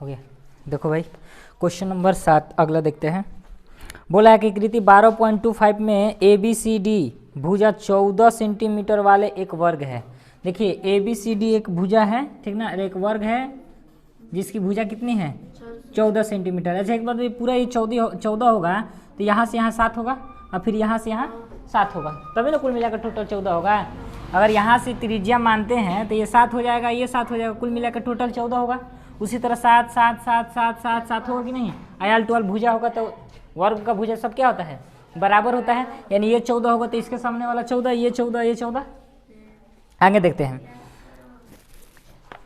हो गया। देखो भाई क्वेश्चन नंबर 7 अगला देखते हैं। बोला है कि कृति 12.25 में ABCD भुजा 14 सेंटीमीटर वाले एक वर्ग है। देखिए ABCD एक भुजा है, ठीक ना, एक वर्ग है जिसकी भुजा कितनी है 14 सेंटीमीटर। अच्छा एक बात, पूरा ये 14 होगा तो यहाँ से यहाँ 7 होगा और फिर यहाँ से यहाँ 7 होगा, तभी ना कुल मिलाकर टोटल 14 होगा। अगर यहाँ से त्रिज्या मानते हैं तो ये 7 हो जाएगा, ये 7 हो जाएगा, कुल मिलाकर टोटल 14 होगा। उसी तरह 7 7 7 7 7 7 होगा कि नहीं। आयल 12 भुजा होगा तो वर्ग का भुजा सब क्या होता है बराबर होता है, यानी ये 14 होगा तो इसके सामने वाला 14, ये 14, ये 14। आगे देखते हैं।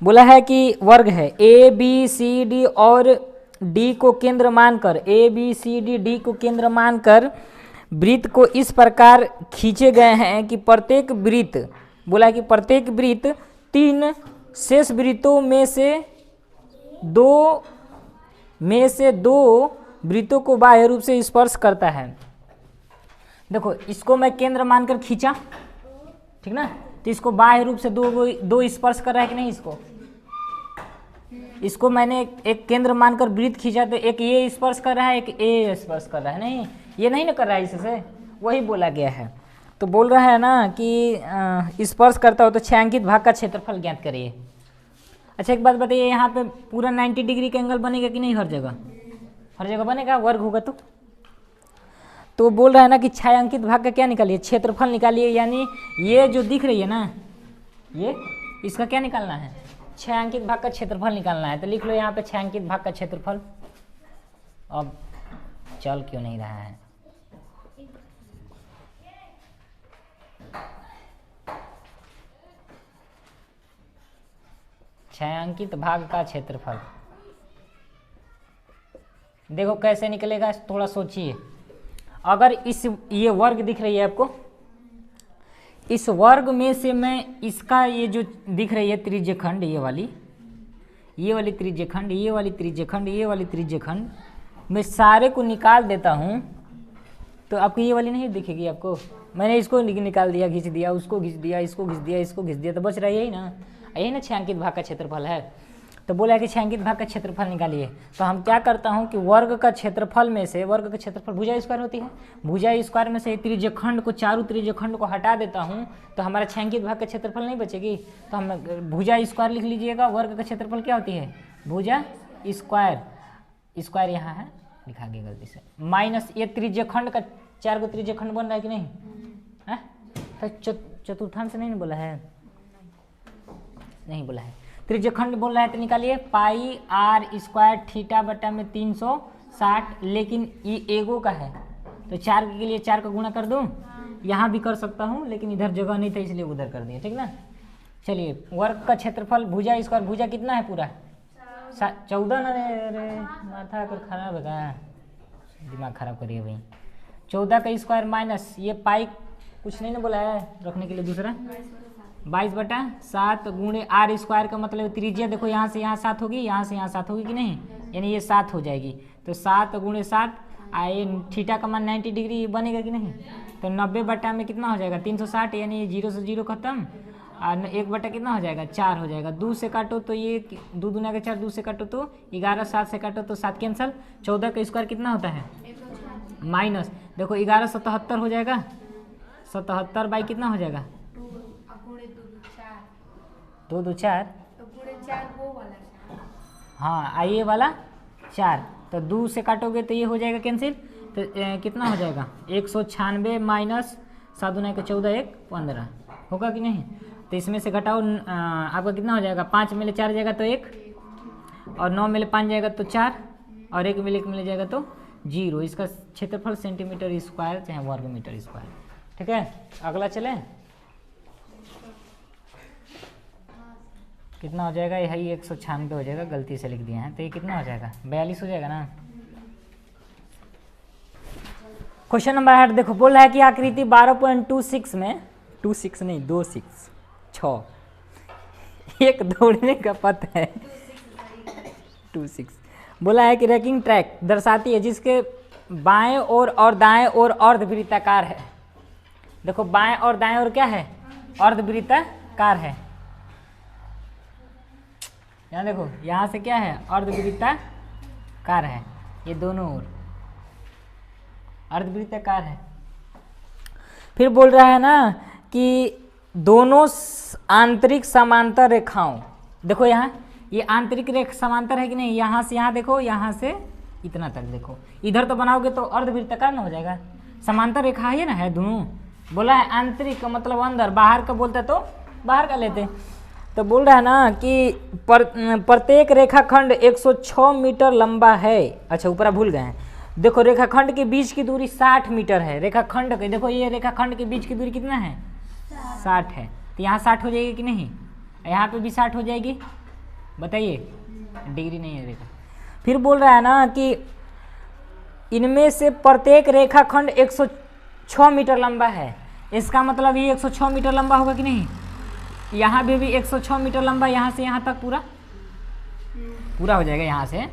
बोला है कि वर्ग है ABCD और D को केंद्र मानकर, ABCD D को केंद्र मानकर वृत्त को इस प्रकार खींचे गए हैं कि प्रत्येक वृत्त, बोला है कि प्रत्येक वृत्त 3 शेष वृत्तों में से दो वृत्तों को बाह्य रूप से स्पर्श करता है। देखो इसको मैं केंद्र मानकर खींचा, ठीक ना, तो इसको बाह्य रूप से दो स्पर्श कर रहा है कि नहीं। इसको मैंने एक केंद्र मानकर वृत्त खींचा तो एक ये स्पर्श कर रहा है, एक ए स्पर्श कर रहा है, नहीं ये नहीं ना कर रहा है, इससे वही बोला गया है। तो बोल रहा है ना कि स्पर्श करता हो तो छायांकित भाग का क्षेत्रफल ज्ञात करिए। अच्छा एक बात बताइए, यहाँ पे पूरा 90 डिग्री का एंगल बनेगा कि नहीं, हर जगह बनेगा, वर्ग होगा तो बोल रहा है ना कि छायांकित भाग का क्या निकालिए, क्षेत्रफल निकालिए। यानी ये जो दिख रही है ना, ये इसका क्या निकालना है, छायांकित भाग का क्षेत्रफल निकालना है। तो लिख लो यहाँ पे छायांकित भाग का क्षेत्रफल। अब चल क्यों नहीं रहा है, छायांकित भाग का क्षेत्रफल देखो कैसे निकलेगा, थोड़ा सोचिए। अगर ये वर्ग दिख रही है आपको, इस वर्ग में से मैं इसका ये जो दिख रही है त्रिज्यखंड, ये वाली त्रिज्यखंड, ये वाली त्रिज्यखंड, ये वाली त्रिज्यखंड, मैं सारे को निकाल देता हूँ तो आपको ये वाली नहीं दिखेगी आपको। मैंने इसको निकाल दिया, खींच दिया, उसको खींच दिया, इसको खींच दिया, इसको खींच दिया, तो बच रहा है यही ना छायांकित भाग का क्षेत्रफल है। तो बोला है कि छायांकित भाग का क्षेत्रफल निकालिए। तो हम क्या करता हूँ कि वर्ग का क्षेत्रफल में से, वर्ग का क्षेत्रफल भुजा स्क्वायर होती है, भुजा स्क्वायर में से त्रिज्यखंड को, चारों त्रिज्यखंड को हटा देता हूँ तो हमारा छायांकित भाग का क्षेत्रफल नहीं बचेगी। तो हम भुजा स्क्वायर लिख लीजिएगा। वर्ग का क्षेत्रफल क्या होती है, भुजा स्क्वायर, स्क्वायर यहाँ है लिखा गया गलती से, माइनस ये त्रिज्यखंड का, 4 को त्रिज्यखंड बन रहा है कि नहीं है, तो चतुर्थांश नहीं बोला है, नहीं बोला है, त्रिज्यखंड बोल रहा है। तो निकालिए पाई आर स्क्वायर थीटा बटा में 360, लेकिन ये एगो का है तो 4 के लिए 4 का गुणा कर दूं, यहाँ भी कर सकता हूँ लेकिन इधर जगह नहीं था इसलिए उधर कर दिया, ठीक ना। चलिए वर्ग का क्षेत्रफल भुजा स्क्वायर, भुजा कितना है पूरा 14 ना, रे माथा कर खराब है का, दिमाग खराब करिए भाई। 14 का स्क्वायर माइनस ये पाई कुछ नहीं ना बोला है रखने के लिए, दूसरा 22/7 गुणे आर स्क्वायर का मतलब त्रिज्या देखो यहाँ से यहाँ 7 होगी, यहाँ से यहाँ 7 होगी कि नहीं, यानी ये 7 हो जाएगी। तो 7 गुणे 7 आए, थीटा का मान 90 डिग्री बनेगा कि नहीं। तो 90 बटा में कितना हो जाएगा 360, यानी 0 से 0 खत्म, और 1 बटा कितना हो जाएगा 4 हो जाएगा। 2 से काटो तो ये 2 दूना का 4, 2 से काटो तो 11, 7 से काटो तो 7 कैंसल। 14 का स्क्वायर कितना होता है माइनस, देखो 11 77 हो जाएगा, 77 बाई कितना हो जाएगा 2 2 4, हाँ आइए वाला 4, तो 2 से काटोगे तो ये हो जाएगा कैंसिल, तो कितना हो जाएगा 196 माइनस 7 दूना का 14, 1 15 होगा कि नहीं। तो इसमें से घटाओ आपका कितना हो जाएगा, 5 में 4 जाएगा तो 1, और 9 में 5 जाएगा तो 4, और 1 में 1 मिल जाएगा तो 0। इसका क्षेत्रफल सेंटीमीटर स्क्वायर चाहे वर्ग मीटर स्क्वायर, ठीक है। अगला चले, कितना हो जाएगा, यही 196 हो जाएगा, गलती से लिख दिए हैं, तो ये कितना हो जाएगा 42 हो जाएगा ना। क्वेश्चन नंबर 8 देखो, बोल रहा है कि आकृति 12.26 में 26 नहीं 26 एक दौड़ने का पथ है 26, बोला है कि रैकिंग ट्रैक दर्शाती है जिसके बाएं ओर और दाएं ओर अर्धवृत्ताकार है। देखो बाएं और दाएं ओर क्या है, अर्धवृत्ताकार है। यहाँ देखो, यहाँ से क्या है, अर्धवृत्ताकार है, ये दोनों ओर अर्धवृत्ताकार है। फिर बोल रहा है ना कि दोनों आंतरिक समांतर रेखाओं, देखो यहाँ ये आंतरिक रेखा समांतर है कि नहीं, यहाँ से यहाँ देखो, यहाँ से इतना तक देखो, इधर तो बनाओगे तो अर्धवृत्ताकार ना हो जाएगा, समांतर रेखा है ना, है दोनों। बोला है आंतरिक का मतलब अंदर, बाहर का बोलते तो बाहर का लेते। तो बोल रहा है ना कि प्रत्येक रेखाखंड 106 मीटर लंबा है। अच्छा ऊपर भूल गए हैं, देखो रेखाखंड के बीच की दूरी 60 मीटर है। रेखाखंड के देखो, ये रेखाखंड के बीच की दूरी कितना है, 60 है। तो यहाँ 60 हो जाएगी कि नहीं, यहाँ पे भी 60 हो जाएगी, बताइए, डिग्री नहीं है रेखा। फिर बोल रहा है ना कि इनमें से प्रत्येक रेखाखंड 106 मीटर लंबा है। इसका मतलब ये 106 मीटर लंबा होगा कि नहीं, यहाँ भी 106 मीटर लंबा, यहाँ से यहाँ तक पूरा हो जाएगा यहाँ से।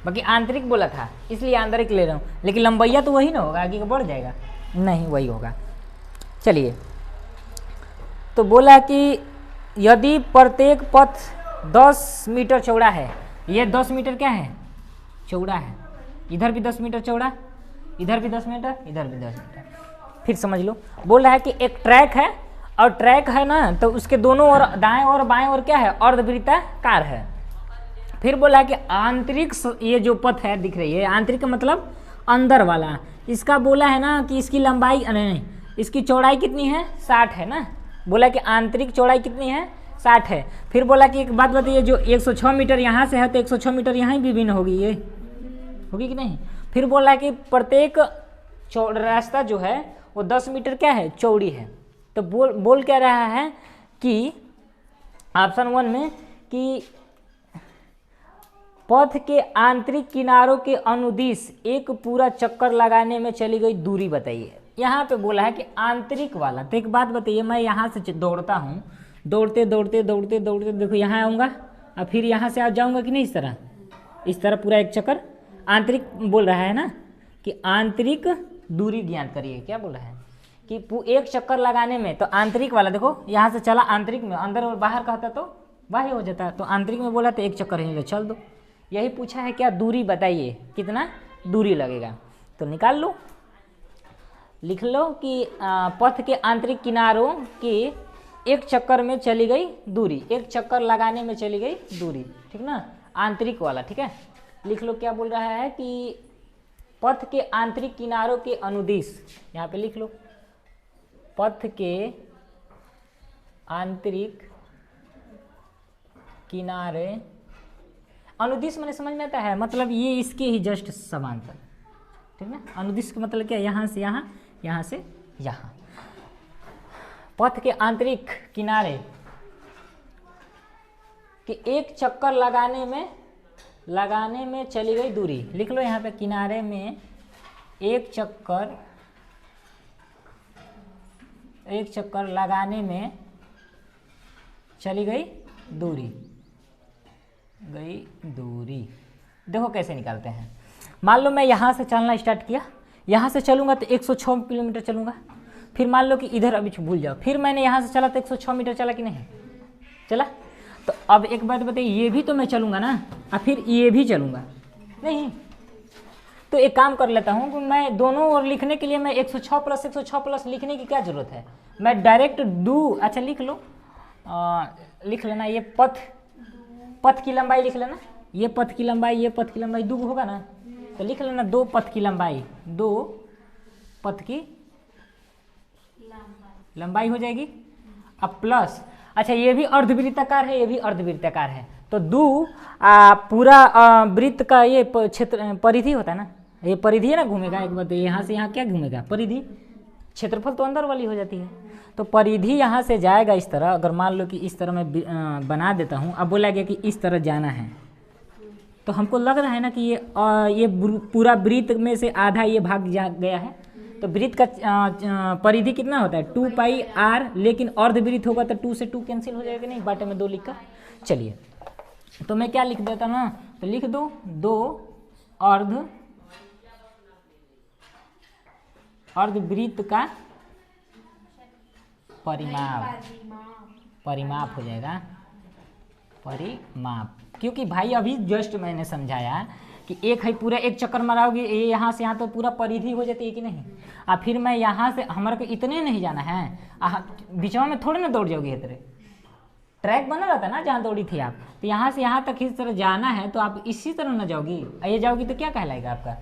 बाकी आंतरिक बोला था इसलिए आंतरिक ले रहा हूँ, लेकिन लंबाइया तो वही ना होगा, आगे का बढ़ जाएगा, नहीं वही होगा। चलिए, तो बोला कि यदि प्रत्येक पथ 10 मीटर चौड़ा है, ये 10 मीटर क्या है, चौड़ा है, इधर भी 10 मीटर चौड़ा, इधर भी 10 मीटर, इधर भी 10 मीटर। फिर समझ लो, बोल रहा है कि एक ट्रैक है, और ट्रैक है ना तो उसके दोनों ओर, दाएं और बाएं ओर क्या है, अर्धवृत्ताकार है। फिर बोला कि आंतरिक, ये जो पथ है दिख रही है, आंतरिक का मतलब अंदर वाला, इसका बोला है ना कि इसकी लंबाई नहीं, इसकी चौड़ाई कितनी है, 60 है ना। बोला कि आंतरिक चौड़ाई कितनी है, 60 है। फिर बोला कि एक बात बताइए, जो 106 मीटर यहाँ से है तो 106 मीटर यहाँ भी भिन्न होगी, ये होगी कि नहीं। फिर बोला कि प्रत्येक रास्ता जो है वो 10 मीटर क्या है, चौड़ी है। तो बोल क्या रहा है कि ऑप्शन 1 में कि पथ के आंतरिक किनारों के अनुदिश एक पूरा चक्कर लगाने में चली गई दूरी बताइए। यहाँ पे बोला है कि आंतरिक वाला। तो एक बात बताइए, मैं यहाँ से दौड़ता हूँ, दौड़ते दौड़ते दौड़ते दौड़ते देखो यहाँ आऊँगा और फिर यहाँ से आ जाऊँगा कि नहीं, इस तरह पूरा एक चक्कर। आंतरिक बोल रहा है ना कि आंतरिक दूरी ज्ञात करिए, क्या बोल रहा है कि एक चक्कर लगाने में, तो आंतरिक वाला देखो यहाँ से चला आंतरिक में, अंदर और बाहर का होता तो बाह्य हो जाता, तो आंतरिक में बोला तो एक चक्कर ही चल दो। यही पूछा है, क्या दूरी बताइए, कितना दूरी लगेगा। तो निकाल लो, लिख लो कि पथ के आंतरिक किनारों के एक चक्कर में चली गई दूरी, एक चक्कर लगाने में चली गई दूरी, ठीक ना, आंतरिक वाला, ठीक है। लिख लो क्या बोल रहा है कि पथ के आंतरिक किनारों के अनुदिश, यहाँ पे लिख लो पथ के आंतरिक किनारे, अनुदिश मैंने समझ में आता है, मतलब ये इसके ही जस्ट समांतर, ठीक है। अनुदिश का मतलब क्या, यहाँ से यहाँ, यहाँ से यहाँ। पथ के आंतरिक किनारे कि एक चक्कर लगाने में चली गई दूरी, लिख लो यहाँ पे किनारे में एक चक्कर लगाने में चली गई दूरी, देखो कैसे निकालते हैं। मान लो मैं यहाँ से चलना स्टार्ट किया, यहाँ से चलूँगा तो 106 किलोमीटर चलूँगा, फिर मान लो कि इधर अभी भूल जाओ, फिर मैंने यहाँ से चला तो 106 मीटर चला कि नहीं चला। तो अब एक बात बताइए, ये भी तो मैं चलूँगा ना, और फिर ये भी चलूँगा नहीं। तो एक काम कर लेता हूँ कि मैं दोनों ओर लिखने के लिए मैं 106 प्लस 106 प्लस लिखने की क्या ज़रूरत है, मैं डायरेक्ट अच्छा लिख लो, लिख लेना, ये पथ की लंबाई लिख लेना, ये पथ की लंबाई, ये पथ की लंबाई 2 होगा ना, तो लिख लेना 2 पथ की लंबाई, 2 पथ की लंबाई हो जाएगी। अब प्लस, अच्छा ये भी अर्धवृत्ताकार है, ये भी अर्धवृत्ताकार है, तो 2 पूरा वृत्त का ये क्षेत्र परिधि होता है ना, ये परिधि है ना, घूमेगा एक बार, यहाँ से यहाँ क्या घूमेगा, परिधि, क्षेत्रफल तो अंदर वाली हो जाती है। तो परिधि यहाँ से जाएगा इस तरह, अगर मान लो कि इस तरह मैं बना देता हूँ, अब बोला गया कि इस तरह जाना है, तो हमको लग रहा है ना कि ये पूरा वृत्त में से आधा ये भाग गया है, तो वृत्त का परिधि कितना होता है 2 पाई r, लेकिन अर्धवृत्त होगा तो 2 से 2 कैंसिल हो जाएगा नहीं, बाटे में 2 लिखकर। चलिए, तो मैं क्या लिख देता ना, तो लिख दो 2 अर्धवृत्त का परिमाप हो जाएगा, परिमाप क्योंकि भाई अभी जस्ट मैंने समझाया कि एक है पूरा एक चक्कर मराओगे ये यहाँ से यहाँ तो पूरा परिधि हो जाती है कि नहीं। फिर मैं यहाँ से हमारे को इतने नहीं जाना है, बीचवा में थोड़ी ना दौड़ जाओगी इतने, ट्रैक बना रहता है ना जहाँ दौड़ी थी आप, तो यहाँ से यहाँ तक इस तरह जाना है तो आप इसी तरह ना जाओगी, ये जाओगी तो क्या कहलाएगा आपका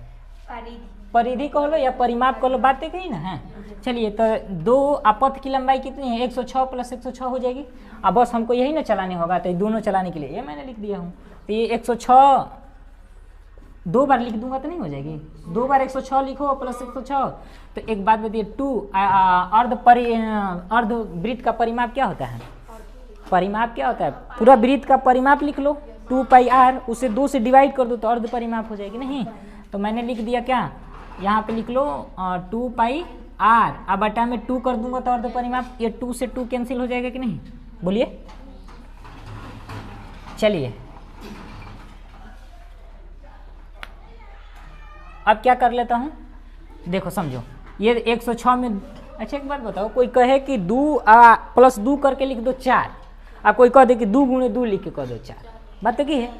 परिधि कह लो या परिमाप कह लो, बातें कही ना है। चलिए तो दो अपथ की लंबाई कितनी है 106 + 106 हो जाएगी। अब बस हमको यही ना चलाने होगा, तो दोनों चलाने के लिए ये मैंने लिख दिया हूँ। तो ये 106 दो बार लिख दूंगा तो नहीं हो जाएगी, 2 बार 106 लिखो + 106। तो एक बात बताइए 2 अर्ध वृत्त का परिमाप क्या होता है, परिमाप क्या होता है, पूरा वृत्त का परिमाप लिख लो 2πr, उसे 2 से डिवाइड कर दो तो अर्ध परिमाप हो जाएगी नहीं। तो मैंने लिख दिया क्या, यहाँ पे लिख लो 2πr, अब बटा में 2 कर दूंगा तो अर्ध परिमाप, ये 2 से 2 कैंसिल हो जाएगा कि नहीं, बोलिए। चलिए अब क्या कर लेता हूँ, देखो समझो ये 106 में, अच्छा एक बात बताओ, कोई कहे कि 2 + 2 करके लिख दो 4, और कोई कह दे कि 2 × 2 लिख के कह दो 4, बात तो की है,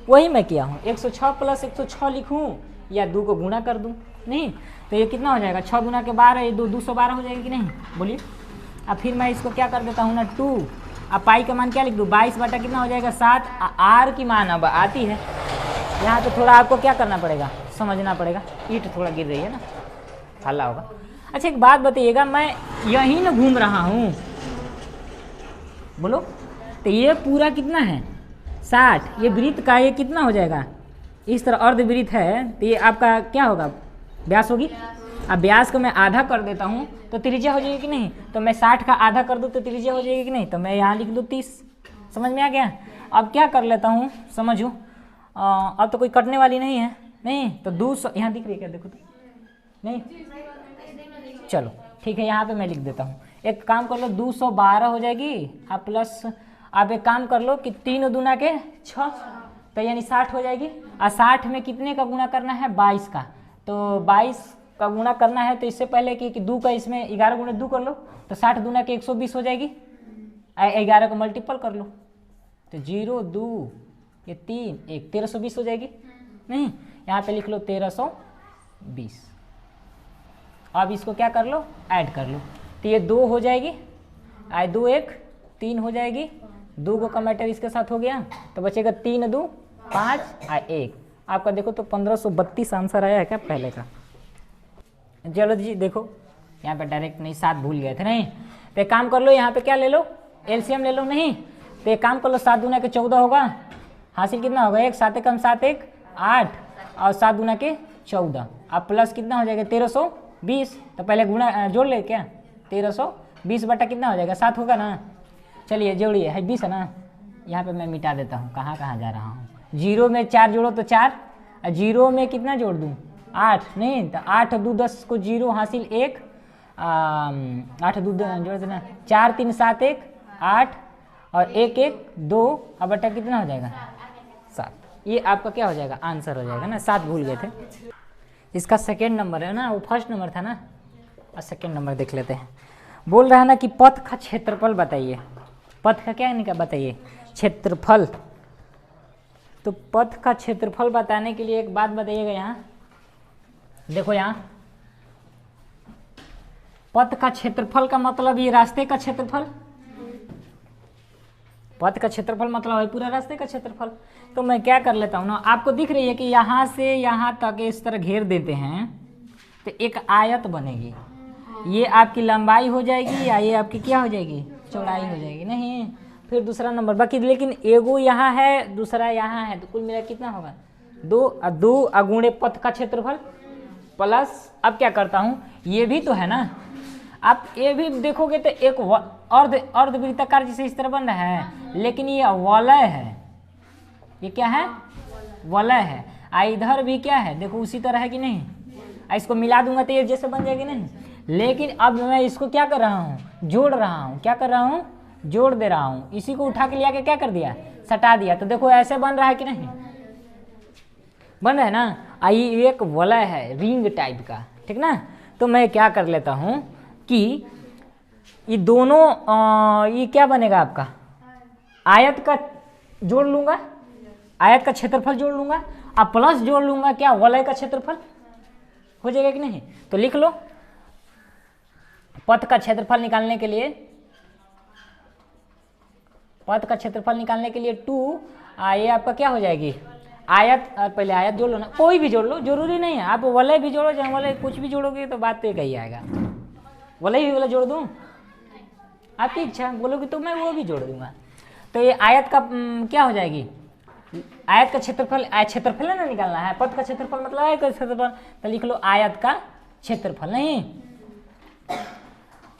वही मैं किया हूँ। 106 + 106 लिखूँ या 2 को गुणा कर दूँ, नहीं तो ये कितना हो जाएगा 6 × 12, ये 212 हो जाएगी कि नहीं, बोलिए। अब फिर मैं इसको क्या कर देता हूँ ना 2, अब पाई का मान क्या लिख दूँ 22 बटा कितना हो जाएगा 7, आर की मान अब आती है यहाँ, तो थोड़ा आपको क्या करना पड़ेगा, समझना पड़ेगा, ईंट थोड़ा गिर रही है ना, हल्ला होगा। अच्छा एक बात बताइएगा, मैं यहीं ना घूम रहा हूँ, बोलो, तो ये पूरा कितना है 60, ये वृत्त का ये कितना हो जाएगा, इस तरह अर्ध वृत्त है तो ये आपका क्या होगा, व्यास होगी। अब व्यास को मैं आधा कर देता हूँ तो त्रिज्या हो जाएगी कि नहीं, तो मैं 60 का आधा कर दूँ तो त्रिज्या हो जाएगी कि नहीं, तो मैं यहाँ लिख दूँ 30, समझ में आ गया। अब क्या कर लेता हूँ समझो, अब तो कोई कटने वाली नहीं है, नहीं तो 200 यहाँ दिख रही है क्या, देखो तो नहीं, चलो ठीक है यहाँ पे मैं लिख देता हूँ। एक काम कर लो 212 हो जाएगी, अब प्लस आप एक काम कर लो कि 3 दूना के 6, तो यानी 60 हो जाएगी। और 60 में कितने का गुणा करना है 22 का, तो 22 का गुणा करना है तो इससे पहले कि 2 का इसमें 11 × 2 कर लो, तो 60 दूना के 120 हो जाएगी, 11 को मल्टीपल कर लो तो 0 2 ये 3 1 1320 हो जाएगी नहीं, यहाँ पे लिख लो 1320। अब इसको क्या कर लो ऐड कर लो, तो ये 2 हो जाएगी, 2 1 3 हो जाएगी, 2 को का मैटर इसके साथ हो गया तो बचेगा 3 2 5 1, आपका देखो तो 1532 आंसर आया है क्या पहले का। चलो जी देखो यहाँ पे डायरेक्ट नहीं 7 भूल गए थे नहीं, तो एक काम कर लो यहाँ पे क्या ले लो एलसीएम ले लो, नहीं तो एक काम कर लो 7 दूना के 14 होगा, हासिल कितना होगा 1 7 कम 7 1 8 और 7 दूना के 14, अब प्लस कितना हो जाएगा 1320, तो पहले गुणा जोड़ ले क्या 1320 बटा कितना हो जाएगा 7 होगा ना। चलिए जोड़िए है 20 है ना, यहाँ पे मैं मिटा देता हूँ, कहाँ कहाँ जा रहा हूँ, 0 में 4 जोड़ो तो 4, 0 में कितना जोड़ दूँ 8, नहीं तो 8 2 10 को 0 हासिल 1, 8 2 जोड़ देना 4 3 7 1 8 और 1 1 2, अब बटा कितना हो जाएगा 7, ये आपका क्या हो जाएगा आंसर हो जाएगा ना। 7 भूल गए थे, इसका सेकेंड नंबर है ना, वो फर्स्ट नंबर था ना, और सेकेंड नंबर देख लेते हैं। बोल रहा है ना कि पथ का क्षेत्रफल बताइए, पथ का क्या निकाल बताइए क्षेत्रफल, तो पथ का क्षेत्रफल बताने के लिए एक बात बताइएगा, यहाँ देखो यहाँ पथ का क्षेत्रफल का मतलब ये रास्ते का क्षेत्रफल, पथ का क्षेत्रफल मतलब है पूरा रास्ते का क्षेत्रफल। तो मैं क्या कर लेता हूँ ना, आपको दिख रही है कि यहाँ से यहाँ तक इस तरह घेर देते हैं तो एक आयत बनेगी, ये आपकी लंबाई हो जाएगी या ये आपकी क्या हो जाएगी चौड़ाई हो जाएगी, नहीं फिर दूसरा नंबर बाकी, लेकिन एगो यहाँ है दूसरा यहाँ है, तो कुल मिला कितना होगा 2 अगुणे पथ का क्षेत्रफल प्लस, अब क्या करता हूँ ये भी तो है ना, आप ये भी देखोगे तो एक अर्धवृत्ताकार जैसे इस तरह बन रहा है, लेकिन ये वलय है, ये क्या है वलय है, इधर भी क्या है देखो उसी तरह है कि नहीं, इसको मिला दूंगा तो ये जैसे बन जाएगी नहीं, लेकिन अब मैं इसको क्या कर रहा हूँ जोड़ रहा हूँ, क्या कर रहा हूँ जोड़ दे रहा हूँ, इसी को उठा के लिया के क्या कर दिया सटा दिया, तो देखो ऐसे बन रहा है कि नहीं बन रहा है ना, ये एक वलय है रिंग टाइप का, ठीक ना। तो मैं क्या कर लेता हूँ कि ये दोनों ये क्या बनेगा आपका आयत का जोड़ लूँगा, आयत का क्षेत्रफल जोड़ लूंगा, अब प्लस जोड़ लूंगा क्या वलय का क्षेत्रफल, हो जाएगा कि नहीं। तो लिख लो पथ का क्षेत्रफल निकालने के लिए, पथ का क्षेत्रफल निकालने के लिए 2 ये आपका क्या हो जाएगी आयत, पहले आयत जोड़ लो ना, कोई भी जोड़ लो, जरूरी नहीं है आप वलय भी जोड़ो चाहे वलय कुछ भी जोड़ोगे तो बात तो एक ही आएगा। वलय भी वाला जोड़ दूं, आपकी इच्छा, बोलोगे तो मैं वो भी जोड़ दूंगा। तो ये आयत का क्या हो जाएगी, आयत का क्षेत्रफल, क्षेत्रफल है ना निकालना है, पथ का क्षेत्रफल मतलब आयत का क्षेत्रफल, तो लिख लो आयत का क्षेत्रफल, नहीं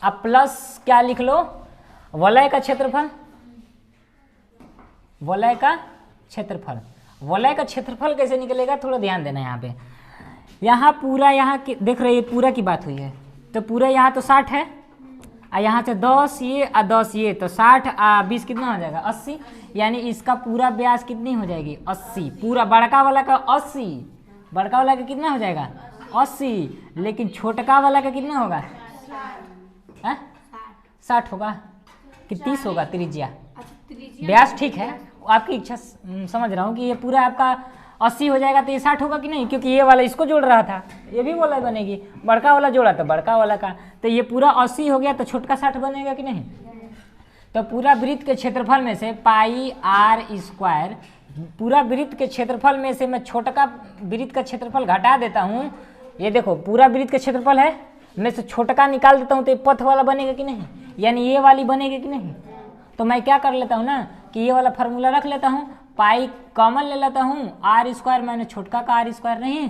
अब प्लस क्या लिख लो वलय का क्षेत्रफल, वलय का क्षेत्रफल। वलय का क्षेत्रफल कैसे निकलेगा थोड़ा ध्यान देना यहाँ पे, यहाँ पूरा यहाँ देख रहे पूरा की बात हुई है, तो पूरा यहाँ तो 60 है, और यहाँ से 10 ये और 10 ये, तो 60 और 20 कितना हो जाएगा 80, यानी इसका पूरा व्यास कितनी हो जाएगी 80, पूरा बड़का वाला का 80, बड़का वाला का कितना हो जाएगा 80, लेकिन छोटका वाला का कितना होगा 60 होगा कि 30 होगा त्रिज्या, व्यास ठीक है आपकी इच्छा, समझ रहा हूँ कि ये पूरा आपका 80 हो जाएगा तो ये 60 होगा कि नहीं, क्योंकि ये वाला इसको जोड़ रहा था, ये भी वलय बनेगी, बड़का वाला जोड़ा तो बड़का वाला का, तो ये पूरा 80 हो गया तो छोटका 60 बनेगा कि नहीं। तो पूरा वृत्त के क्षेत्रफल में से पाई आर स्क्वायर, पूरा वृत्त के क्षेत्रफल में से मैं छोटका वृत्त का क्षेत्रफल घटा देता हूँ, ये देखो पूरा वृत्त का क्षेत्रफल है, मैं से छोटका निकाल देता हूँ तो ये पथ वाला बनेगा कि नहीं, यानी ये वाली बनेगी कि नहीं। तो मैं क्या कर लेता हूँ ना कि ये वाला फार्मूला रख लेता हूँ, पाई कॉमन ले लेता हूँ, आर स्क्वायर मैंने छोटका का आर स्क्वायर नहीं,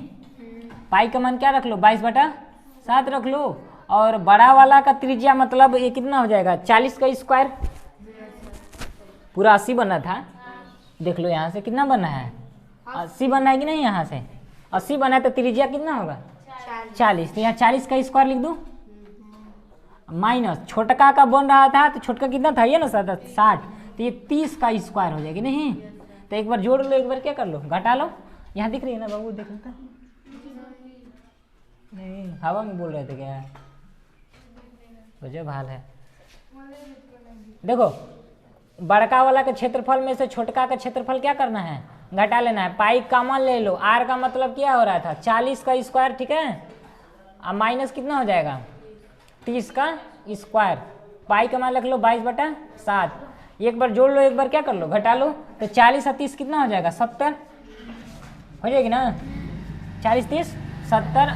पाई का मान क्या रख लो 22/7 रख लो, और बड़ा वाला का त्रिज्या मतलब ये कितना हो जाएगा 40 का स्क्वायर, पूरा 80 बना था, देख लो यहाँ से कितना बना है 80 बना है कि नहीं, यहाँ से 80 बना है तो त्रिज्या कितना होगा 40, तो यहाँ 40 का स्क्वायर लिख दूँ, माइनस छोटका का बन रहा था तो छोटका कितना था ये ना 60, तो ये 30 का स्क्वायर हो जाएगी नहीं, तो एक बार जोड़ लो एक बार क्या कर लो घटा लो, यहाँ दिख रही है ना बाबू, देख लेता नहीं हवा में बोल रहे थे क्या, वजह हाल है। देखो बड़का वाला के क्षेत्रफल में से छोटका का क्षेत्रफल क्या करना है घटा लेना है, पाई कॉमन ले लो, आर का मतलब क्या हो रहा था 40 का स्क्वायर, ठीक है, अब माइनस कितना हो जाएगा 30 का स्क्वायर, पाई का मान रख लो 22/7, एक बार जोड़ लो एक बार क्या कर लो घटा लो, तो 40 और 30 कितना हो जाएगा 70 हो जाएगी ना, 40 30 70,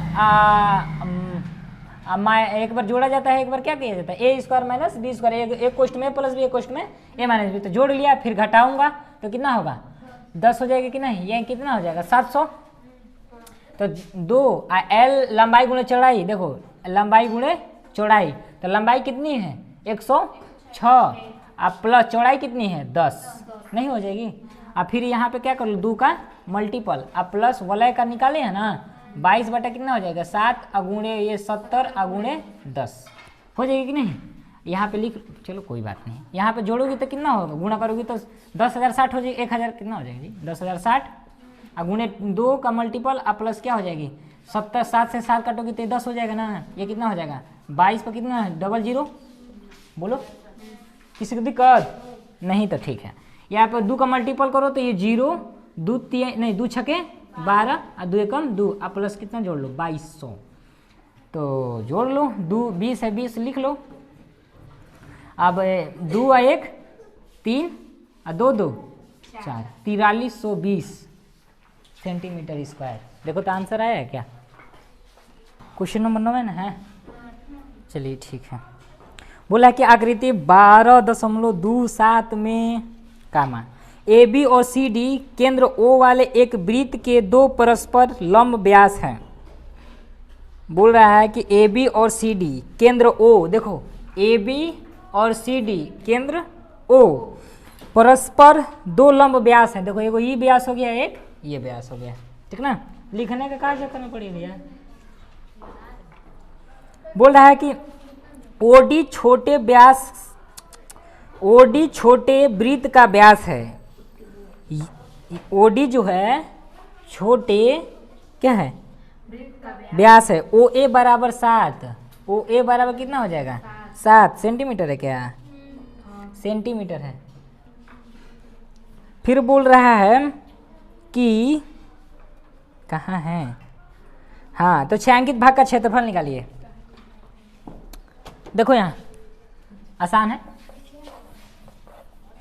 एक बार जोड़ा जाता है एक बार क्या किया जाता है ए स्क्वायर माइनस बी स्क्वायर, एक कोष्ट में प्लस बी एक कोष्ट में ए माइनस बी, तो जोड़ लिया फिर घटाऊंगा तो कितना होगा 10 हो जाएगा कि नहीं, ये कितना हो जाएगा 700, तो 2 एल लंबाई गुणे चौड़ाई, देखो लंबाई गुणे चौड़ाई, तो लंबाई कितनी है 106, अब प्लस चौड़ाई कितनी है 10, नहीं हो जाएगी, अब फिर यहाँ पे क्या कर लो 2 का मल्टीपल, अब प्लस वलय का निकाले है ना 22 बटा कितना हो जाएगा 7 अगुणे ये 70 अगुणे 10 हो जाएगी कि नहीं, यहाँ पे लिख चलो कोई बात नहीं, यहाँ पे जोड़ोगी तो कितना होगा गुणा करोगी तो 10,060 हो जाएगी, 1000 कितना हो जाएगी 10,060 अगुणे 2 का मल्टीपल, अब प्लस क्या हो जाएगी 70, 7 से 7 काटोगी तो 10 हो जाएगा ना, ये कितना हो जाएगा 22 पर कितना है 00, बोलो किसी को दिक्कत नहीं, तो ठीक है, यहाँ पर 2 का मल्टीपल करो तो ये 0 2 3 नहीं 2 छके 12 और 2 एकम 2, अब प्लस कितना जोड़ लो 2200, तो जोड़ लो 2 20 है 20 लिख लो, अब 2 और 1 3 और 2 2 4 4320 सेंटीमीटर स्क्वायर, देखो तो आंसर आया है क्या, क्वेश्चन नंबर 9 ना है, चलिए ठीक है। बोला कि आकृति 12.27 में कामा ए बी और सी डी केंद्र ओ वाले एक वृत्त के 2 परस्पर लंब व्यास हैं, बोल रहा है कि ए बी और सी डी केंद्र ओ, देखो ए बी और सी डी केंद्र ओ परस्पर 2 लंब व्यास हैं, देखो एगो ये व्यास हो गया एक ये व्यास हो गया, ठीक ना, लिखने का कार्य करना पड़ेगा यार। बोल रहा है कि ओडी छोटे व्यास, ओडी छोटे वृत्त का व्यास है, ओडी जो है छोटे क्या है व्यास है, ओ ए बराबर 7, ओ ए बराबर कितना हो जाएगा 7 सेंटीमीटर है क्या, सेंटीमीटर है। फिर बोल रहा है इसकी कहाँ है, हाँ, तो छायांकित भाग का क्षेत्रफल निकालिए। देखो यहाँ आसान है,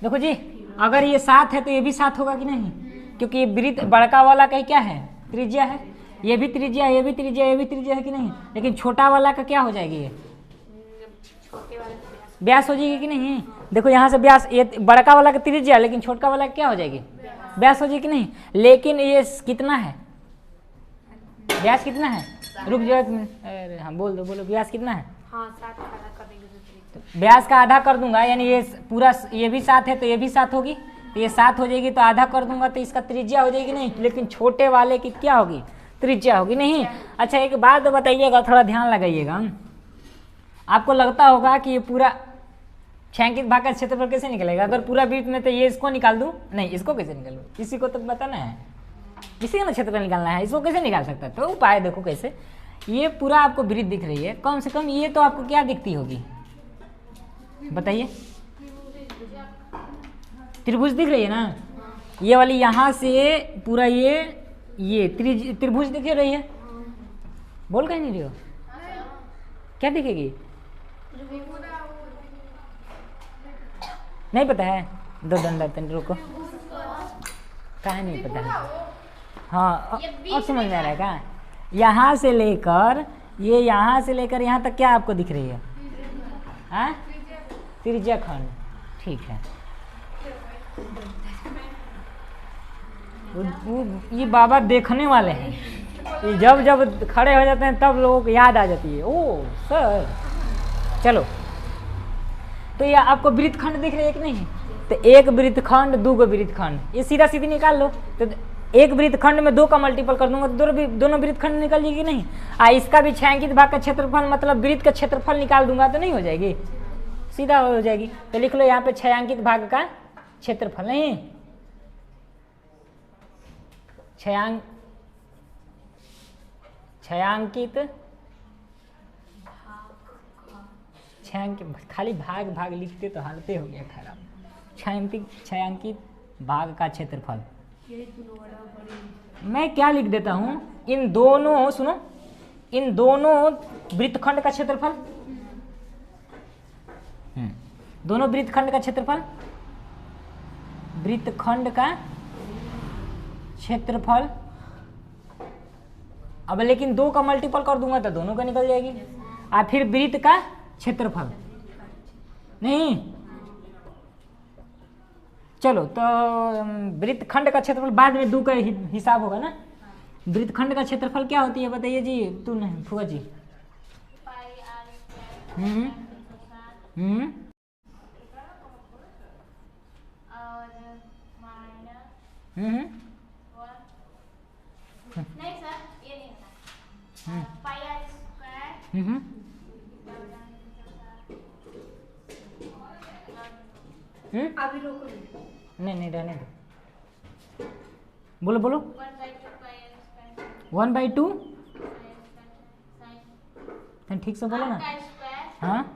देखो जी, अगर ये 7 है तो ये भी 7 होगा कि नहीं, क्योंकि ये वृत्त बड़का वाला का क्या है, त्रिज्या है, ये भी त्रिज्या, ये भी त्रिज्या, ये भी त्रिज्या है कि नहीं, लेकिन छोटा वाला का क्या हो जाएगी, ये व्यास हो जाएगी कि नहीं। देखो यहाँ से व्यास, ये बड़का वाला का त्रिज्या, लेकिन छोटका वाला क्या हो जाएगी, व्यास हो जाएगी कि नहीं। लेकिन ये कितना है, व्यास कितना है, रुक जाओ, अरे हाँ बोल दो, बोलो व्यास कितना है। व्यास का आधा कर दूंगा, यानी ये पूरा, ये भी 7 है तो ये भी 7 होगी, तो ये 7 हो जाएगी, तो आधा कर दूंगा तो इसका त्रिज्या हो जाएगी नहीं, लेकिन छोटे वाले की क्या होगी, त्रिज्या होगी नहीं। अच्छा एक बात बताइएगा, थोड़ा ध्यान लगाइएगा, आपको लगता होगा कि ये पूरा छायांकित भाग का क्षेत्रफल कैसे निकलेगा, अगर पूरा वृत्त में तो ये इसको निकाल दूं, नहीं इसको कैसे निकालूं, इसी को तो बताना है, इसी का क्षेत्रफल निकालना है, इसको कैसे निकाल सकता है। तो उपाय देखो कैसे, ये पूरा आपको वृत्त दिख रही है, कम से कम ये तो आपको क्या दिखती होगी बताइए, त्रिभुज दिख रही है ना, ये वाली यहाँ से पूरा ये त्रिभुज दिख रही है, बोल कहीं नहीं रही हो, क्या दिखेगी, नहीं पता है, दो डंडा तन रुको, काहे नहीं पता है, हाँ अब समझ में आ रहा है क्या, यहाँ से लेकर ये, यहाँ से लेकर यहाँ तक क्या आपको दिख रही है, हाँ त्रिज्या खंड, ठीक है। ये बाबा देखने वाले हैं, ये जब जब खड़े हो जाते हैं तब लोगों को याद आ जाती है, ओ सर। चलो तो ये आपको वृत्तखंड दिख रही है कि नहीं, तो एक वृत्तखंड, दो वृत्तखंड, ये सीधा सीधी निकाल लो, तो एक वृत्तखंड में 2 का मल्टीपल कर दूंगा तो दोनों वृत्तखंड निकल जाएगी नहीं। इसका भी छायांकित भाग का क्षेत्रफल मतलब वृत्त का क्षेत्रफल निकाल दूंगा तो नहीं हो जाएगी, सीधा हो जाएगी। तो लिख लो यहाँ पे छायांकित भाग का क्षेत्रफल, नहीं छायांकित खाली भाग भाग लिखते तो हालते हो गया खराब। छायांकित भाग का क्षेत्रफल, मैं क्या लिख देता हूं, इन दोनों, सुनो, इन दोनों वृत्तखंड का क्षेत्रफल, दोनों वृत्तखंड का क्षेत्रफल, वृत्तखंड का क्षेत्रफल, अब लेकिन 2 का मल्टीपल कर दूंगा तो दोनों का निकल जाएगी, और फिर वृत्त का क्षेत्रफल, नहीं चलो तो वृत्तखंड का क्षेत्रफल बाद में 2 का हिसाब होगा ना। वृत्तखंड का क्षेत्रफल क्या होती है बताइए जी, तू नहीं फुआ जी, नहीं सर ये नहीं होता, पाई आर स्क्वायर, अभी रोको, नहीं रहने दो, बोलो बोलो, 1/2 ठीक से बोलो ना, हाँ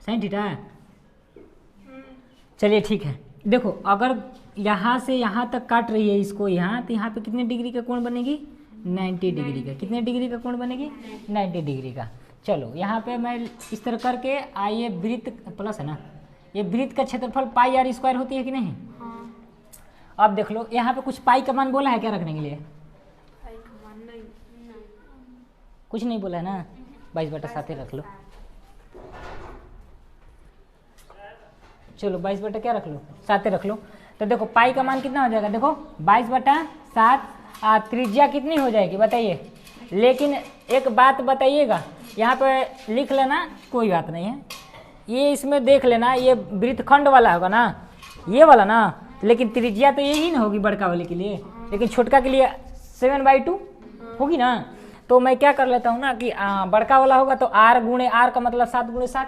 साइन थीटा, चलिए ठीक है। देखो अगर यहाँ से यहाँ तक काट रही है इसको यहाँ, तो यहाँ पे कितने डिग्री का कोण बनेगी, 90 डिग्री का, कितने डिग्री का कोण बनेगी, 90 डिग्री का। चलो यहाँ पे मैं इस तरह करके, ये वृत्त प्लस है ना, ये वृत्त का क्षेत्रफल पाई आर स्क्वायर होती है कि नहीं, हाँ। अब देख लो यहाँ पे कुछ पाई का मान बोला है क्या रखने के लिए, पाई का मान नहीं, कुछ नहीं बोला है ना, 22/7 रख लो, चलो 22 क्या रख लो, 7 रख लो। तो देखो पाई का मान कितना हो जाएगा, देखो 22/7, त्रिज्या कितनी हो जाएगी बताइए। लेकिन एक बात बताइएगा, यहाँ पे लिख लेना, कोई बात नहीं है, ये इसमें देख लेना, ये वृत्तखंड वाला होगा ना, ये वाला ना, लेकिन त्रिज्या तो यही ना होगी बड़का वाले के लिए, लेकिन छोटका के लिए 7/2 होगी ना। तो मैं क्या कर लेता हूँ ना कि बड़का वाला होगा तो r गुणे r का मतलब 7 × 7,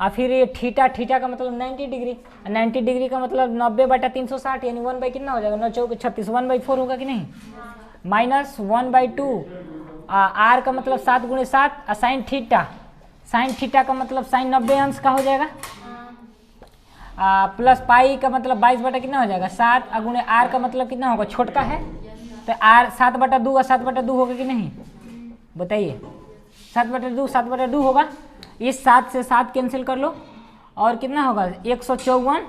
और फिर ये थीटा का मतलब 90 डिग्री, 90 डिग्री का मतलब 90/360, यानी 1 कितना हो जाएगा, 9 चौक 36, 1/4 होगा कि नहीं, माइनस 1/2, r का मतलब 7 × 7, साइन थीटा का मतलब साइन 90 अंश का हो जाएगा, प्लस पाई का मतलब 22 बटा कितना हो जाएगा 7, गुणे आर का मतलब कितना होगा छोटका है, तो आर 7/2 और 7/2 होगा कि नहीं, बताइए। 7/2 होगा। इस 7 से 7 कैंसिल कर लो और कितना होगा 154,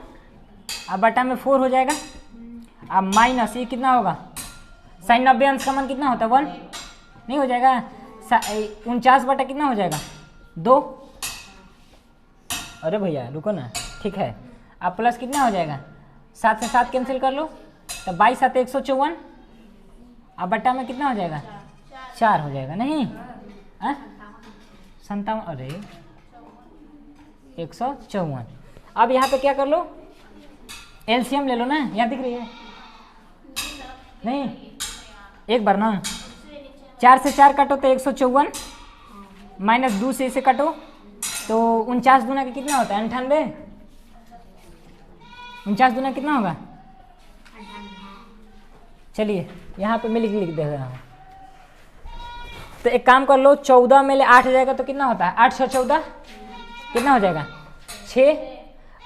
अब बटा में 4 हो जाएगा। अब माइनस ये कितना होगा साइन 90 अंश का मान कितना होता है 1, नहीं हो जाएगा। 49 बटा कितना हो जाएगा 2। अरे भैया रुको ना, ठीक है। अब प्लस कितना हो जाएगा 7 से 7 कैंसिल कर लो, तो 22 7 154, अब बटा में कितना हो जाएगा 4 हो जाएगा, नहीं 57, अरे 154। अब यहाँ पे क्या कर लो एलसीएम ले लो ना, यहाँ दिख रही है नहीं, एक बार ना 4 से 4 काटो तो 154, माइनस 2 से इसे काटो तो 49 दूना का कितना होता है 98, 49 दूना कितना होगा, चलिए यहाँ पे मैं लिख दे रहा हूँ। तो एक काम कर लो 14 में ले 8 हो जाएगा तो कितना होता है 8 6 14 कितना हो जाएगा 6,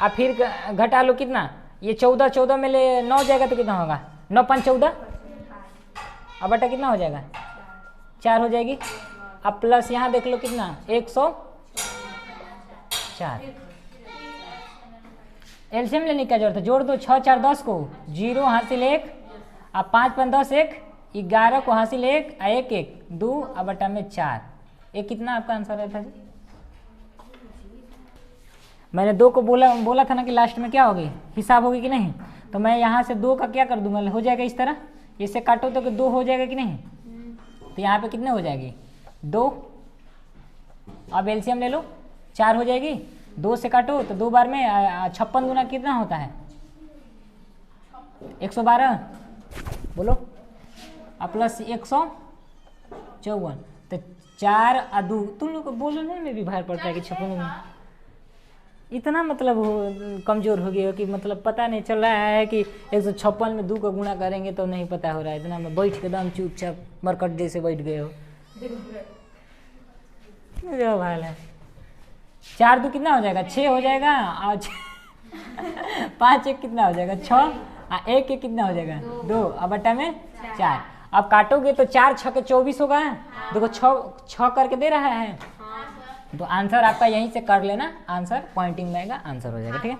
और फिर घटा लो कितना, ये 14 में ले 9 जाएगा तो कितना होगा 9 5 14, अब बटा कितना हो जाएगा 4 हो जाएगी। अब प्लस यहाँ देख लो कितना 104, एलसीएम लेने की जरूरत है, जोड़ दो 6 4 10 को 0 हासिल 1, अब 5 5 10 1, 11 को हासिल 1, 1 1 2, अब बटा में 4। ये कितना आपका आंसर है था जी, मैंने 2 को बोला था ना कि लास्ट में क्या होगी हिसाब होगी कि नहीं, तो मैं यहाँ से 2 का क्या कर दूंगा, हो जाएगा इस तरह, इससे काटो तो 2 हो जाएगा कि नहीं, तो यहाँ पे कितने हो जाएगी 2। अब एलसीएम ले लो 4 हो जाएगी, 2 से काटो तो 2 बार में 56 दूना कितना होता है 112, बोलो। अब प्लस 154, तो 4 और 2, तुम लोग को बोलने में भी भार पड़ता है कि 56 इतना मतलब कमज़ोर हो गया हो कि मतलब पता नहीं चल रहा है कि 156 में 2 का गुणा करेंगे तो नहीं पता हो रहा है, इतना में बैठ के दम चुपचाप मरकट जैसे बैठ गए हो। जो भाल है 4 2 कितना हो जाएगा 6 हो जाएगा, और 5 1 कितना हो जाएगा 6, और 1 1 कितना हो जाएगा 2, अब बटा में 4। अब काटोगे तो 4 6 के 24 होगा, देखो 6 करके दे रहा है, तो आंसर आपका यहीं से कर लेना, आंसर पॉइंटिंग में आएगा, आंसर हो जाएगा, ठीक है।